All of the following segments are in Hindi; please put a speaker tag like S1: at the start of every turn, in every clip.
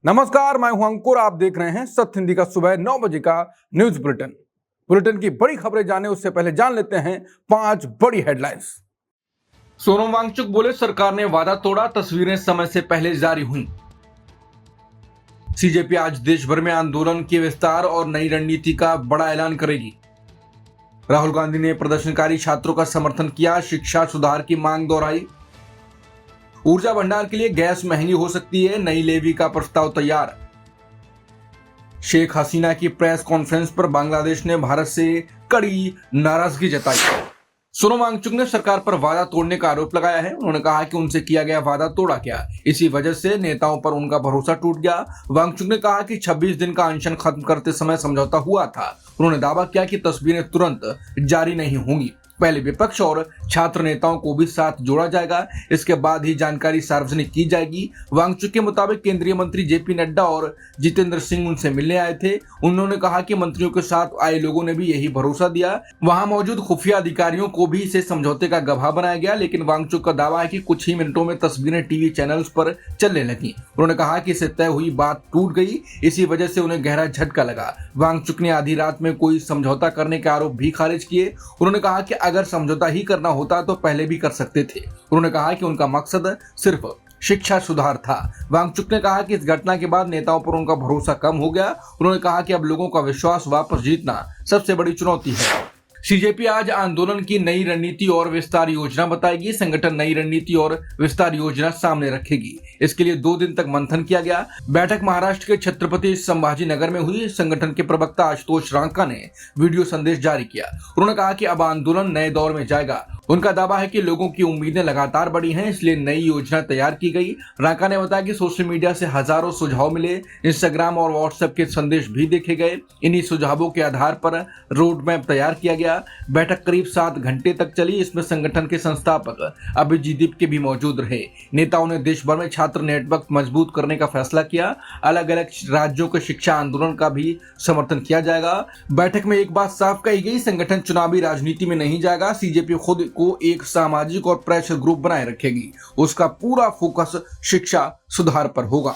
S1: नमस्कार, मैं हूं अंकुर। आप देख रहे हैं सत्य हिंदी का सुबह 9 बजे का न्यूज बुलेटिन की बड़ी खबरें जाने उससे पहले जान लेते हैं 5 बड़ी हेडलाइंस। सोनम वांगचुक बोले, सरकार ने वादा तोड़ा, तस्वीरें समय से पहले जारी हुई। सीजेपी आज देश भर में आंदोलन के विस्तार और नई रणनीति का बड़ा ऐलान करेगी। राहुल गांधी ने प्रदर्शनकारी छात्रों का समर्थन किया, शिक्षा सुधार की मांग दोहराई। ऊर्जा भंडार के लिए गैस महंगी हो सकती है, नई लेवी का प्रस्ताव तैयार। शेख हसीना की प्रेस कॉन्फ्रेंस पर बांग्लादेश ने भारत से कड़ी नाराजगी जताई। सोनम वांगचुक ने सरकार पर वादा तोड़ने का आरोप लगाया है। उन्होंने कहा कि उनसे किया गया वादा तोड़ा गया, इसी वजह से नेताओं पर उनका भरोसा टूट गया। वांगचुक ने कहा कि 26 दिन का अनशन खत्म करते समय समझौता हुआ था। उन्होंने दावा किया कि तस्वीरें तुरंत जारी नहीं होंगी, पहले विपक्ष और छात्र नेताओं को भी साथ जोड़ा जाएगा, इसके बाद ही जानकारी सार्वजनिक की जाएगी। वांगचुक के मुताबिक केंद्रीय मंत्री जेपी नड्डा और जितेंद्र सिंह उनसे मिलने आए थे। उन्होंने कहा कि मंत्रियों के साथ आए लोगों ने भी यही भरोसा दिया। वहां मौजूद खुफिया अधिकारियों को भी इसे समझौते का गवाह बनाया गया, लेकिन वांगचुक का दावा है कि कुछ ही मिनटों में तस्वीरें टीवी चैनल्स पर चलने लगी। उन्होंने कहा कि इससे तय हुई बात टूट गई, इसी वजह से उन्हें गहरा झटका लगा। वांगचुक ने आधी रात में कोई समझौता करने के आरोप भी खारिज किए। उन्होंने कहा कि अगर समझौता ही करना होता तो पहले भी कर सकते थे। उन्होंने कहा कि उनका मकसद सिर्फ शिक्षा सुधार था। वांगचुक ने कहा कि इस घटना के बाद नेताओं पर उनका भरोसा कम हो गया। उन्होंने कहा कि अब लोगों का विश्वास वापस जीतना सबसे बड़ी चुनौती है। सीजेपी आज आंदोलन की नई रणनीति और विस्तार योजना बताएगी। संगठन नई रणनीति और विस्तार योजना सामने रखेगी। इसके लिए 2 दिन तक मंथन किया गया। बैठक महाराष्ट्र के छत्रपति संभाजीनगर में हुई। संगठन के प्रवक्ता आशुतोष रांका ने वीडियो संदेश जारी किया। उन्होंने कहा कि अब आंदोलन नए दौर में जाएगा। उनका दावा है कि लोगों की उम्मीदें लगातार बढ़ी हैं, इसलिए नई योजना तैयार की गई। रांका ने बताया कि सोशल मीडिया से हजारों सुझाव मिले, इंस्टाग्राम और व्हाट्सएप के संदेश भी देखे गए। इन्हीं सुझावों के आधार पर रोड मैप तैयार किया गया। बैठक करीब 7 घंटे तक चली। इसमें संगठन के संस्थापक अभिजीत दीप भी मौजूद रहे। नेताओं ने देश भर में छात्र नेटवर्क मजबूत करने का फैसला किया। अलग अलग राज्यों के शिक्षा आंदोलन का भी समर्थन किया जाएगा। बैठक में एक बात साफ कही गई, संगठन चुनावी राजनीति में नहीं जाएगा। सीजेपी खुद को एक सामाजिक और प्रेशर ग्रुप बनाए रखेगी। उसका पूरा फोकस शिक्षा सुधार पर होगा।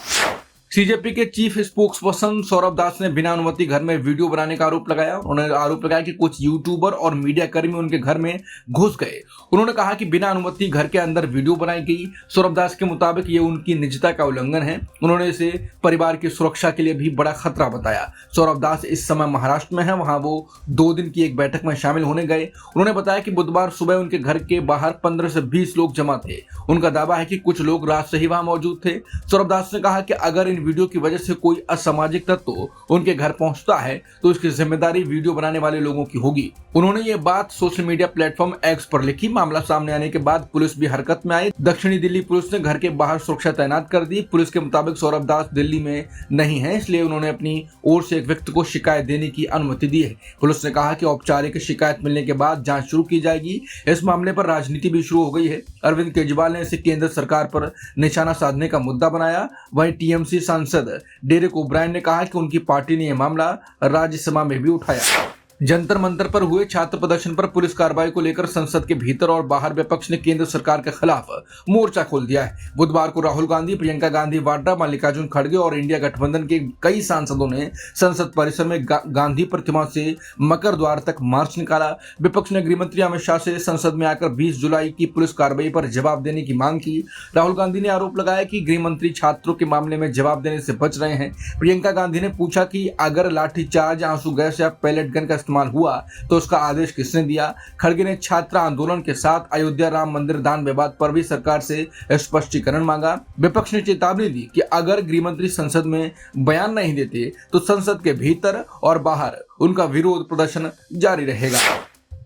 S1: सीजेपी के चीफ स्पोक्सपर्सन सौरभ दास ने बिना अनुमति घर में वीडियो बनाने का आरोप लगाया। उन्होंने आरोप लगाया कि कुछ यूट्यूबर और मीडिया कर्मी उनके घर में घुस गए। उन्होंने कहा कि बिना अनुमति घर के अंदर वीडियो बनाई गई। सौरभ दास के मुताबिक ये उनकी निजता का उल्लंघन है। उन्होंने इसे परिवार की सुरक्षा के लिए भी बड़ा खतरा बताया। सौरभ दास इस समय महाराष्ट्र में है, वहां वो 2 दिन की एक बैठक में शामिल होने गए। उन्होंने बताया कि बुधवार सुबह उनके घर के बाहर 15 से 20 लोग जमा थे। उनका दावा है कि कुछ लोग रात से ही वहां मौजूद थे। सौरभ दास ने कहा कि अगर इन वीडियो की वजह से कोई असामाजिक तत्व उनके घर पहुंचता है तो इसकी जिम्मेदारी वीडियो बनाने वाले लोगों की होगी। उन्होंने ये बात सोशल मीडिया प्लेटफॉर्म एक्स पर लिखी। मामला सामने आने के बाद पुलिस भी हरकत में आई। दक्षिणी दिल्ली पुलिस ने घर के बाहर सुरक्षा तैनात कर दी। पुलिस के मुताबिक सौरभ दास दिल्ली में नहीं है, इसलिए उन्होंने अपनी ओर से एक व्यक्ति को शिकायत देने की अनुमति दी है। पुलिस ने कहा कि औपचारिक शिकायत मिलने के बाद जांच शुरू की जाएगी। इस मामले पर राजनीति भी शुरू हो गई है। अरविंद केजरीवाल ने इसे केंद्र सरकार पर निशाना साधने का मुद्दा बनाया। वहीं टीएमसी सांसद डेरेक ओब्रायन ने कहा कि उनकी पार्टी ने यह मामला राज्यसभा में भी उठाया। जंतर मंतर पर हुए छात्र प्रदर्शन पर पुलिस कार्रवाई को लेकर संसद के भीतर और बाहर विपक्ष ने केंद्र सरकार के खिलाफ मोर्चा खोल दिया है। बुधवार को राहुल गांधी, प्रियंका गांधी वाड्रा, मल्लिकार्जुन खड़गे और इंडिया गठबंधन के कई सांसदों ने संसद परिसर में गांधी प्रतिमा से मकर द्वार तक मार्च निकाला। विपक्ष ने गृहमंत्री अमित शाह से संसद में आकर 20 जुलाई की पुलिस कार्रवाई पर जवाब देने की मांग की। राहुल गांधी ने आरोप लगाया कि गृहमंत्री छात्रों के मामले में जवाब देने से बच रहे हैं। प्रियंका गांधी ने पूछा कि अगर लाठीचार्ज, आंसू गैस या पैलेट गन का इस्तेमाल हुआ तो उसका आदेश किसने दिया। खड़गे ने छात्र आंदोलन के साथ अयोध्या राम मंदिर दान विवाद पर भी सरकार से स्पष्टीकरण मांगा। विपक्ष ने चेतावनी दी कि अगर गृहमंत्री संसद में बयान नहीं देते तो संसद के भीतर और बाहर उनका विरोध प्रदर्शन जारी रहेगा।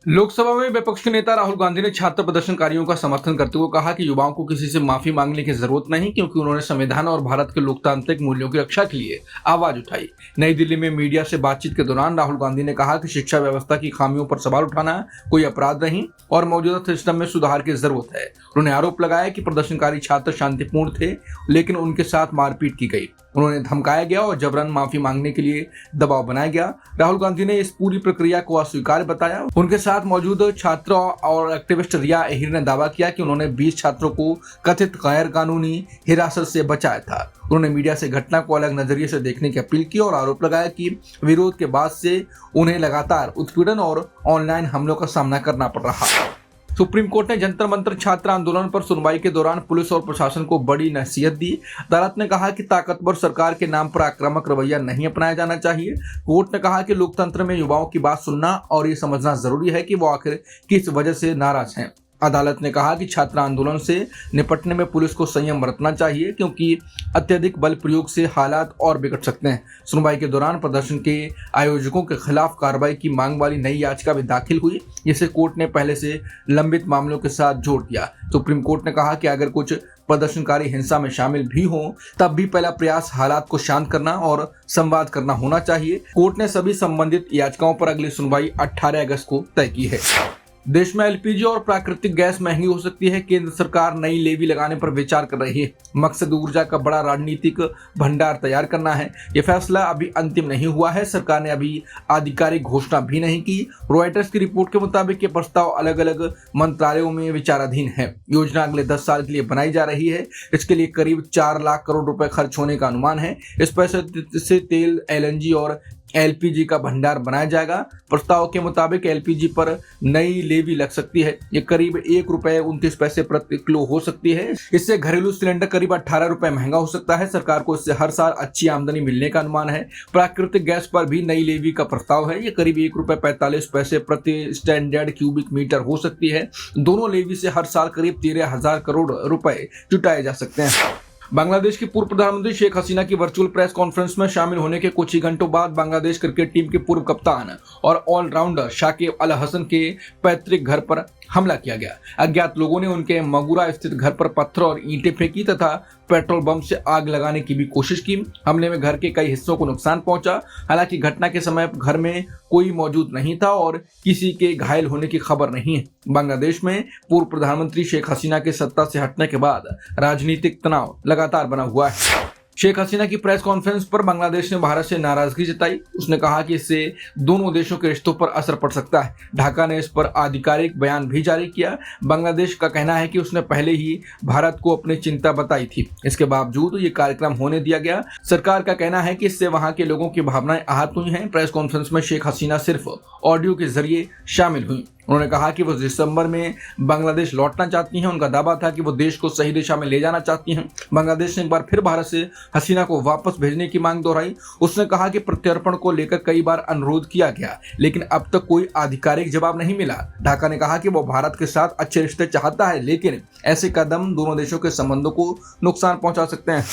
S1: लोकसभा में विपक्ष के नेता राहुल गांधी ने छात्र प्रदर्शनकारियों का समर्थन करते हुए कहा कि युवाओं को किसी से माफी मांगने की जरूरत नहीं, क्योंकि उन्होंने संविधान और भारत के लोकतांत्रिक मूल्यों की रक्षा के लिए आवाज उठाई। नई दिल्ली में मीडिया से बातचीत के दौरान राहुल गांधी ने कहा कि शिक्षा व्यवस्था की खामियों पर सवाल उठाना कोई अपराध नहीं और मौजूदा सिस्टम में सुधार की जरूरत है। उन्होंने आरोप लगाया कि प्रदर्शनकारी छात्र शांतिपूर्ण थे, लेकिन उनके साथ मारपीट की गई। उन्होंने धमकाया गया और जबरन माफी मांगने के लिए दबाव बनाया गया। राहुल गांधी ने इस पूरी प्रक्रिया को अस्वीकार्य बताया। उनके साथ मौजूद छात्र और एक्टिविस्ट रिया अहिर ने दावा किया कि उन्होंने 20 छात्रों को कथित गैर कानूनी हिरासत से बचाया था। उन्होंने मीडिया से घटना को अलग नजरिए से देखने की अपील की और आरोप लगाया कि विरोध के बाद से उन्हें लगातार उत्पीड़न और ऑनलाइन हमलों का सामना करना पड़ रहा है। सुप्रीम कोर्ट ने जंतर मंतर छात्र आंदोलन पर सुनवाई के दौरान पुलिस और प्रशासन को बड़ी नसीहत दी। अदालत ने कहा कि ताकतवर सरकार के नाम पर आक्रामक रवैया नहीं अपनाया जाना चाहिए। कोर्ट ने कहा कि लोकतंत्र में युवाओं की बात सुनना और ये समझना जरूरी है कि वो आखिर किस वजह से नाराज हैं। अदालत ने कहा कि छात्र आंदोलन से निपटने में पुलिस को संयम बरतना चाहिए, क्योंकि अत्यधिक बल प्रयोग से हालात और बिगड़ सकते हैं। सुनवाई के दौरान प्रदर्शन के आयोजकों के खिलाफ कार्रवाई की मांग वाली नई याचिका भी दाखिल हुई, जिसे कोर्ट ने पहले से लंबित मामलों के साथ जोड़ दिया। सुप्रीम कोर्ट ने कहा कि अगर कुछ प्रदर्शनकारी हिंसा में शामिल भी हों, तब भी पहला प्रयास हालात को शांत करना और संवाद करना होना चाहिए। कोर्ट ने सभी संबंधित याचिकाओं पर अगली सुनवाई 18 अगस्त को तय की है। देश में एलपीजी और प्राकृतिक गैस महंगी हो सकती है। केंद्र सरकार नई लेवी लगाने पर विचार कर रही है। मकसद ऊर्जा का बड़ा राजनीतिक भंडार तैयार करना है। यह फैसला अभी अंतिम नहीं हुआ है। सरकार ने अभी आधिकारिक घोषणा भी नहीं की। रॉयटर्स की रिपोर्ट के मुताबिक ये प्रस्ताव अलग अलग मंत्रालयों में विचाराधीन है। योजना अगले 10 साल के लिए बनाई जा रही है। इसके लिए करीब 4 लाख करोड़ रुपए खर्च होने का अनुमान है। इस पैसे से तेल, एलएनजी और एलपीजी का भंडार बनाया जाएगा। प्रस्ताव के मुताबिक एलपीजी पर नई लेवी लग सकती है। ये करीब ₹1.29 प्रति किलो हो सकती है। इससे घरेलू सिलेंडर करीब 18 रुपए महंगा हो सकता है। सरकार को इससे हर साल अच्छी आमदनी मिलने का अनुमान है। प्राकृतिक गैस पर भी नई लेवी का प्रस्ताव है। ये करीब ₹1.45 प्रति स्टैंडर्ड क्यूबिक मीटर हो सकती है। दोनों लेवी से हर साल करीब 13,000 करोड़ रुपए जुटाए जा सकते हैं। बांग्लादेश की पूर्व प्रधानमंत्री शेख हसीना की वर्चुअल प्रेस कॉन्फ्रेंस में शामिल होने के कुछ ही घंटों बाद बांग्लादेश क्रिकेट टीम के पूर्व कप्तान और ऑलराउंडर शाकिब अल हसन के पैतृक घर पर हमला किया गया। अज्ञात लोगों ने उनके मगुरा स्थित घर पर पत्थर और ईंटें फेंकी तथा पेट्रोल बम से आग लगाने की भी कोशिश की। हमले में घर के कई हिस्सों को नुकसान पहुंचा। हालांकि घटना के समय घर में कोई मौजूद नहीं था और किसी के घायल होने की खबर नहीं है। बांग्लादेश में पूर्व प्रधानमंत्री शेख हसीना के सत्ता से हटने के बाद राजनीतिक तनाव लगातार बना हुआ है। शेख हसीना की प्रेस कॉन्फ्रेंस पर बांग्लादेश ने भारत से नाराजगी जताई। उसने कहा कि इससे दोनों देशों के रिश्तों पर असर पड़ सकता है। ढाका ने इस पर आधिकारिक बयान भी जारी किया। बांग्लादेश का कहना है कि उसने पहले ही भारत को अपनी चिंता बताई थी। इसके बावजूद ये कार्यक्रम होने दिया गया। सरकार का कहना है कि इससे वहां के लोगों की भावनाएं आहत हुई हैं। प्रेस कॉन्फ्रेंस में शेख हसीना सिर्फ ऑडियो के जरिए शामिल हुई। उन्होंने कहा कि वो दिसंबर में बांग्लादेश लौटना चाहती हैं। उनका दावा था कि वो देश को सही दिशा में ले जाना चाहती हैं। बांग्लादेश ने एक बार फिर भारत से हसीना को वापस भेजने की मांग दोहराई। उसने कहा कि प्रत्यर्पण को लेकर कई बार अनुरोध किया गया, लेकिन अब तक कोई आधिकारिक जवाब नहीं मिला। ढाका ने कहा कि वो भारत के साथ अच्छे रिश्ते चाहता है, लेकिन ऐसे कदम दोनों देशों के संबंधों को नुकसान पहुंचा सकते हैं।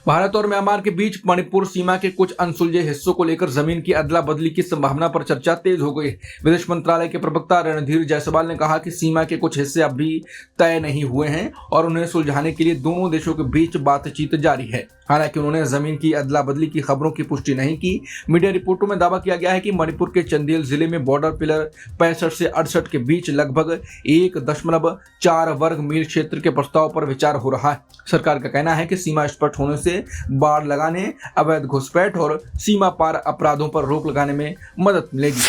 S1: भारत और म्यांमार के बीच मणिपुर सीमा के कुछ अनसुलझे हिस्सों को लेकर जमीन की अदला बदली की संभावना पर चर्चा तेज हो गई। विदेश मंत्रालय के प्रवक्ता रणधीर जायसवाल ने कहा कि सीमा के कुछ हिस्से अभी तय नहीं हुए हैं और उन्हें सुलझाने के लिए दोनों देशों के बीच बातचीत जारी है। हालांकि उन्होंने जमीन की अदला बदली की खबरों की पुष्टि नहीं की। मीडिया रिपोर्टों में दावा किया गया है कि मणिपुर के चंदेल जिले में बॉर्डर पिलर 65 से 68 के बीच लगभग 1.4 वर्ग मील क्षेत्र के प्रस्ताव पर विचार हो रहा है। सरकार का कहना है कि सीमा स्पष्ट होने से बाड़ लगाने, अवैध घुसपैठ और सीमा पार अपराधों पर रोक लगाने में मदद मिलेगी।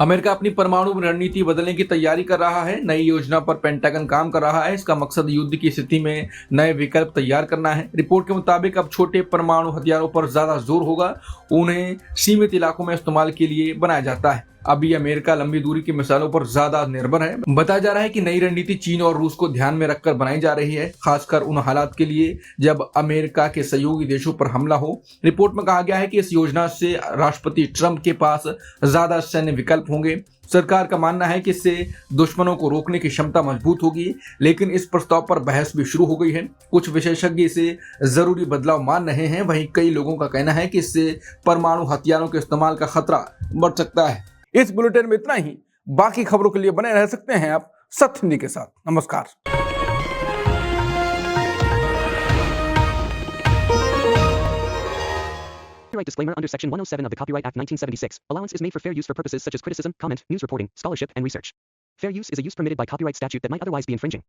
S1: अमेरिका अपनी परमाणु रणनीति बदलने की तैयारी कर रहा है। नई योजना पर पेंटागन काम कर रहा है। इसका मकसद युद्ध की स्थिति में नए विकल्प तैयार करना है। रिपोर्ट के मुताबिक अब छोटे परमाणु हथियारों पर ज्यादा जोर होगा। उन्हें सीमित इलाकों में इस्तेमाल के लिए बनाया जाता है। अभी अमेरिका लंबी दूरी की मिसाइलों पर ज्यादा निर्भर है। बताया जा रहा है कि नई रणनीति चीन और रूस को ध्यान में रखकर बनाई जा रही है, खासकर उन हालात के लिए जब अमेरिका के सहयोगी देशों पर हमला हो। रिपोर्ट में कहा गया है कि इस योजना से राष्ट्रपति ट्रंप के पास ज्यादा सैन्य विकल्प होंगे। सरकार का मानना है कि इससे दुश्मनों को रोकने की क्षमता मजबूत होगी, लेकिन इस प्रस्ताव पर बहस भी शुरू हो गई है। कुछ विशेषज्ञ इसे जरूरी बदलाव मान रहे हैं। वहीं कई लोगों का कहना है कि इससे परमाणु हथियारों के इस्तेमाल का खतरा बढ़ सकता है। इस बुलेटिन में इतना ही। बाकी खबरों के लिए बने रह सकते हैं आप सत्य हिंदी के साथ। नमस्कार।
S2: Copyright disclaimer under Section 107 of the Copyright Act 1976. Allowance is made for fair use for purposes such as criticism, comment, news reporting, scholarship, and research. Fair use is a use permitted by copyright statute that might otherwise be infringing.